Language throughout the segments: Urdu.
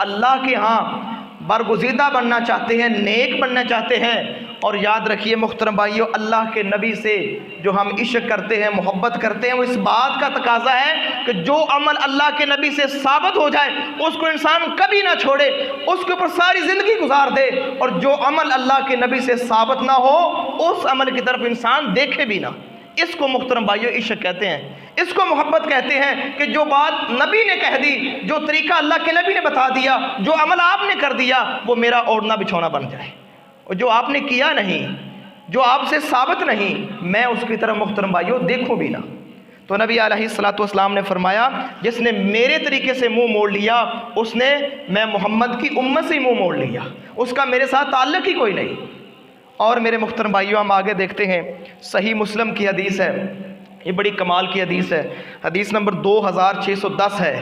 اللہ کے ہاں برگزیدہ بننا چاہتے ہیں، نیک بننا چاہتے ہیں، اور یاد رکھیے محترم بھائیو، اللہ کے نبی سے جو ہم عشق کرتے ہیں، محبت کرتے ہیں، وہ اس بات کا تقاضا ہے کہ جو عمل اللہ کے نبی سے ثابت ہو جائے اس کو انسان کبھی نہ چھوڑے، اس کے اوپر ساری زندگی گزار دے، اور جو عمل اللہ کے نبی سے ثابت نہ ہو اس عمل کی طرف انسان دیکھے بھی نہ۔ اس کو محترم بھائیو عشق کہتے ہیں، اس کو محبت کہتے ہیں کہ جو بات نبی نے کہہ دی، جو طریقہ اللہ کے نبی نے بتا دیا، جو عمل آپ نے کر دیا، وہ میرا اوڑھنا بچھونا بن جائے، اور جو آپ نے کیا نہیں، جو آپ سے ثابت نہیں، میں اس کی طرف محترم بھائیو دیکھوں بھی نہ۔ تو نبی علیہ السلام نے فرمایا جس نے میرے طریقے سے منہ موڑ لیا اس نے میں محمد کی امت سے منہ موڑ لیا، اس کا میرے ساتھ تعلق ہی کوئی نہیں۔ اور میرے محترم بھائیو ہم آگے دیکھتے ہیں، صحیح مسلم کی حدیث ہے، یہ بڑی کمال کی حدیث ہے، حدیث نمبر 2610 ہے۔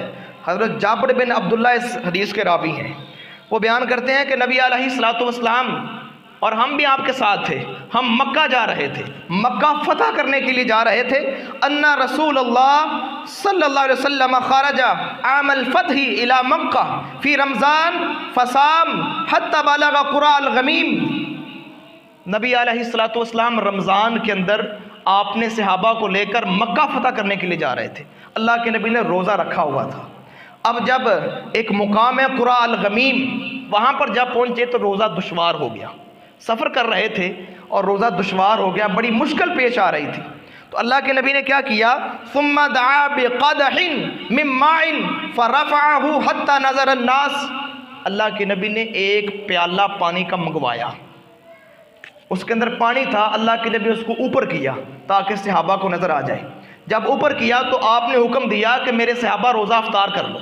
حضرت جابر بن عبداللہ اس حدیث کے راوی ہیں، وہ بیان کرتے ہیں کہ نبی علیہ السلام اور ہم بھی آپ کے ساتھ تھے، ہم مکہ جا رہے تھے، مکہ فتح کرنے کے لیے جا رہے تھے، ان رسول اللہ صلی اللہ علیہ وسلم خرج عام الفتح الى مکہ فی رمضان فصام حتی بلغ قرى الغمیم۔ نبی علیہ السلام رمضان کے اندر آپ نے صحابہ کو لے کر مکہ فتح کرنے کے لیے جا رہے تھے، اللہ کے نبی نے روزہ رکھا ہوا تھا۔ اب جب ایک مقام ہے قرى الغمیم، وہاں پر جب پہنچے تو روزہ دشوار ہو گیا، سفر کر رہے تھے اور روزہ دشوار ہو گیا، بڑی مشکل پیش آ رہی تھی۔ تو اللہ کے نبی نے کیا کیا، ثم دعا بقدح من ماء فرفعه حتى نظر الناس، اللہ کے نبی نے ایک پیالہ پانی کا منگوایا، اس کے اندر پانی تھا، اللہ کے نبی اس کو اوپر کیا تاکہ صحابہ کو نظر آ جائے۔ جب اوپر کیا تو آپ نے حکم دیا کہ میرے صحابہ روزہ افطار کر لو،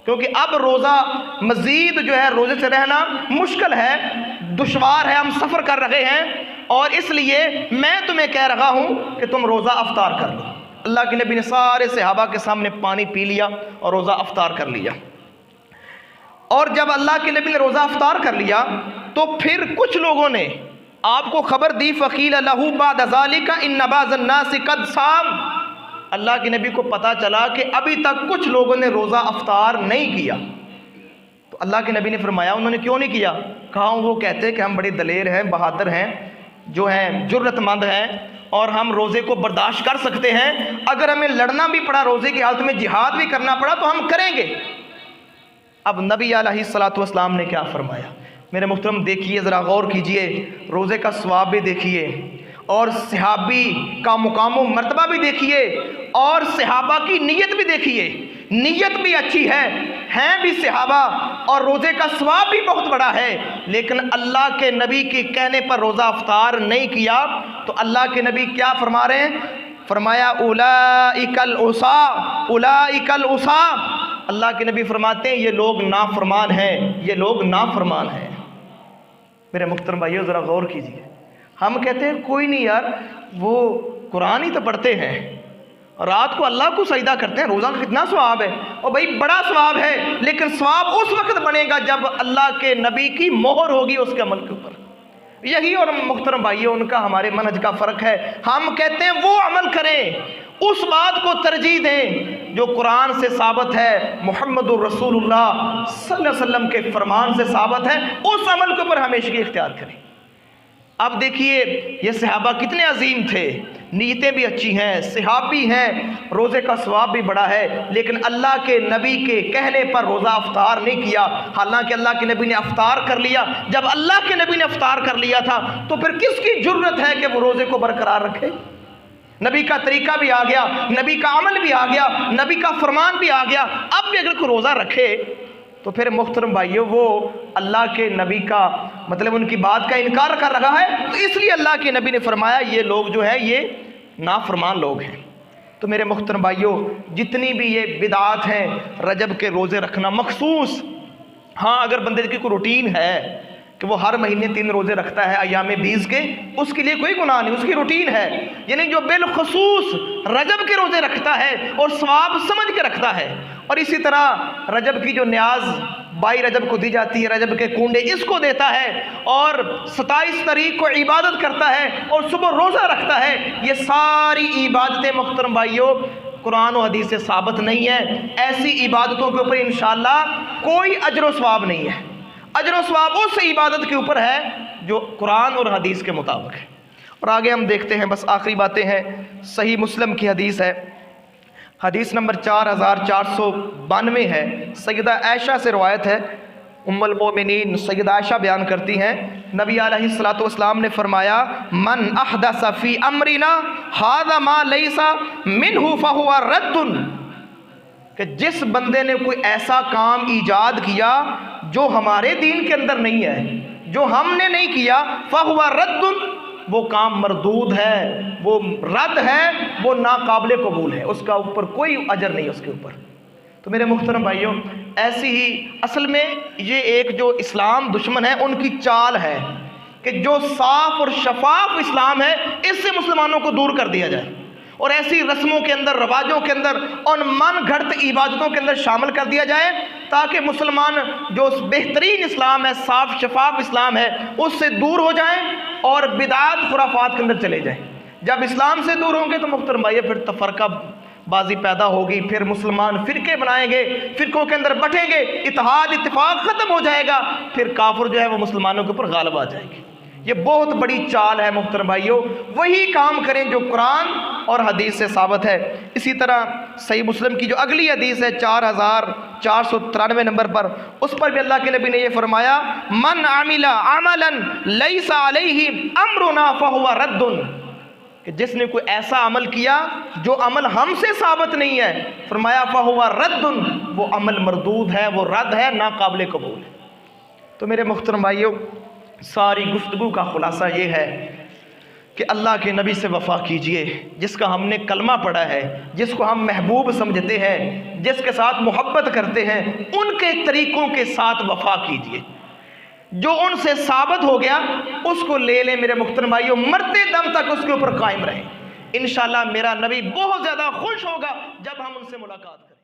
کیونکہ اب روزہ مزید جو ہے روزے سے رہنا مشکل ہے، دشوار ہے، ہم سفر کر رہے ہیں، اور اس لیے میں تمہیں کہہ رہا ہوں کہ تم روزہ افطار کر لو۔ اللہ کے نبی نے سارے صحابہ کے سامنے پانی پی لیا اور روزہ افطار کر لیا۔ اور جب اللہ کے نبی نے روزہ افطار کر لیا تو پھر کچھ لوگوں نے آپ کو خبر دی، فقیل لہ بعد ذالک ان بعض الناس قد صام، اللہ کے نبی کو پتا چلا کہ ابھی تک کچھ لوگوں نے روزہ افطار نہیں کیا۔ تو اللہ کے نبی نے فرمایا انہوں نے کیوں نہیں کیا؟ کہا وہ کہتے کہ ہم بڑے دلیر ہیں، بہادر ہیں، جو ہیں جرت مند ہیں، اور ہم روزے کو برداشت کر سکتے ہیں، اگر ہمیں لڑنا بھی پڑا، روزے کی حالت میں جہاد بھی کرنا پڑا تو ہم کریں گے۔ اب نبی علیہ السلام نے کیا فرمایا؟ میرے محترم دیکھیے، ذرا غور کیجئے، روزے کا ثواب بھی دیکھیے، اور صحابی کا مقام و مرتبہ بھی دیکھیے، اور صحابہ کی نیت بھی دیکھیے، نیت بھی اچھی ہے، ہیں بھی صحابہ، اور روزے کا ثواب بھی بہت بڑا ہے، لیکن اللہ کے نبی کے کہنے پر روزہ افطار نہیں کیا۔ تو اللہ کے نبی کیا فرما رہے ہیں؟ فرمایا اولئک العصاة، اولئک العصاة، اللہ کے نبی فرماتے ہیں یہ لوگ نافرمان ہیں، یہ لوگ نافرمان ہیں۔ میرے محترم بھائیو ذرا غور کیجئے، ہم کہتے ہیں کوئی نہیں یار، وہ قرآن ہی تو پڑھتے ہیں، رات کو اللہ کو سجدہ کرتے ہیں، روزہ کا کتنا ثواب ہے، اور بھائی بڑا ثواب ہے، لیکن ثواب اس وقت بنے گا جب اللہ کے نبی کی مہر ہوگی اس کے عمل کے اوپر۔ یہی اور محترم بھائیو ان کا ہمارے منہج کا فرق ہے، ہم کہتے ہیں وہ عمل کریں، اس بات کو ترجیح دیں جو قرآن سے ثابت ہے، محمد الرسول اللہ صلی اللہ علیہ وسلم کے فرمان سے ثابت ہے، اس عمل کے اوپر ہمیشگی اختیار کریں۔ اب دیکھیے یہ صحابہ کتنے عظیم تھے، نیتیں بھی اچھی ہیں، صحابی ہیں، روزے کا ثواب بھی بڑا ہے، لیکن اللہ کے نبی کے کہنے پر روزہ افطار نہیں کیا، حالانکہ اللہ کے نبی نے افطار کر لیا۔ جب اللہ کے نبی نے افطار کر لیا تھا تو پھر کس کی جرت ہے کہ وہ روزے کو برقرار رکھے؟ نبی کا طریقہ بھی آ گیا، نبی کا عمل بھی آ گیا، نبی کا فرمان بھی آ گیا، اب بھی اگر کوئی روزہ رکھے تو پھر محترم بھائیو وہ اللہ کے نبی کا مطلب ان کی بات کا انکار کر رہا ہے۔ تو اس لیے اللہ کے نبی نے فرمایا یہ لوگ جو ہے یہ نافرمان لوگ ہیں۔ تو میرے محترم بھائیو جتنی بھی یہ بدعات ہیں، رجب کے روزے رکھنا مخصوص، ہاں اگر بندے کی کوئی روٹین ہے کہ وہ ہر مہینے 3 روزے رکھتا ہے ایام 20 کے، اس کے لیے کوئی گناہ نہیں، اس کی روٹین ہے، یعنی جو بالخصوص رجب کے روزے رکھتا ہے اور ثواب سمجھ کے رکھتا ہے، اور اسی طرح رجب کی جو نیاز 22 رجب کو دی جاتی ہے، رجب کے کنڈے اس کو دیتا ہے، اور 27 تاریخ کو عبادت کرتا ہے اور صبح روزہ رکھتا ہے، یہ ساری عبادتیں محترم بھائیوں قرآن و حدیث سے ثابت نہیں ہے، ایسی عبادتوں کے اوپر انشاءاللہ کوئی اجر و ثواب نہیں ہے۔ اجر و ثواب اس عبادت کے اوپر ہے جو قرآن اور حدیث کے مطابق ہے۔ اور آگے ہم دیکھتے ہیں، بس آخری باتیں ہیں۔ صحیح مسلم کی حدیث ہے، حدیث نمبر 4492 ہے، سیدہ عائشہ سے روایت ہے۔ ام المومنین سیدہ عائشہ بیان کرتی ہیں، نبی علیہ الصلوۃ والسلام نے فرمایا، من احدث فی امرنا ھذا ما لیس منہ فہو رد، کہ جس بندے نے کوئی ایسا کام ایجاد کیا جو ہمارے دین کے اندر نہیں ہے، جو ہم نے نہیں کیا، فہو رد، وہ کام مردود ہے، وہ رد ہے، وہ ناقابل قبول ہے، اس کا اوپر کوئی اجر نہیں اس کے اوپر۔ تو میرے محترم بھائیوں، ایسی ہی اصل میں یہ ایک جو اسلام دشمن ہے ان کی چال ہے کہ جو صاف اور شفاف اسلام ہے اس سے مسلمانوں کو دور کر دیا جائے، اور ایسی رسموں کے اندر، رواجوں کے اندر، اور من گھڑت عبادتوں کے اندر شامل کر دیا جائے تاکہ مسلمان جو بہترین اسلام ہے، صاف شفاف اسلام ہے، اس سے دور ہو جائیں اور بدعات خرافات کے اندر چلے جائیں۔ جب اسلام سے دور ہوں گے تو محترم بھائی پھر تفرقہ بازی پیدا ہوگی، پھر مسلمان فرقے بنائیں گے، فرقوں کے اندر بٹیں گے، اتحاد اتفاق ختم ہو جائے گا، پھر کافر جو ہے وہ مسلمانوں کے اوپر غالب آ جائے گی۔ یہ بہت بڑی چال ہے محترم بھائیوں، وہی کام کریں جو قرآن اور حدیث سے ثابت ہے۔ اسی طرح صحیح مسلم کی جو اگلی حدیث ہے 4493 نمبر پر، اس پر بھی اللہ کے نبی نے یہ فرمایا، من عمل عملا لیس علیہ امرنا فہو رد، کہ جس نے کوئی ایسا عمل کیا جو عمل ہم سے ثابت نہیں ہے، فرمایا فہو رد، وہ عمل مردود ہے، وہ رد ہے، ناقابل قبول ہے۔ تو میرے محترم بھائیوں، ساری گفتگو کا خلاصہ یہ ہے کہ اللہ کے نبی سے وفا کیجئے، جس کا ہم نے کلمہ پڑھا ہے، جس کو ہم محبوب سمجھتے ہیں، جس کے ساتھ محبت کرتے ہیں، ان کے طریقوں کے ساتھ وفا کیجئے۔ جو ان سے ثابت ہو گیا اس کو لے لیں میرے محترم بھائیوں، مرتے دم تک اس کے اوپر قائم رہیں۔ انشاءاللہ میرا نبی بہت زیادہ خوش ہوگا جب ہم ان سے ملاقات کریں۔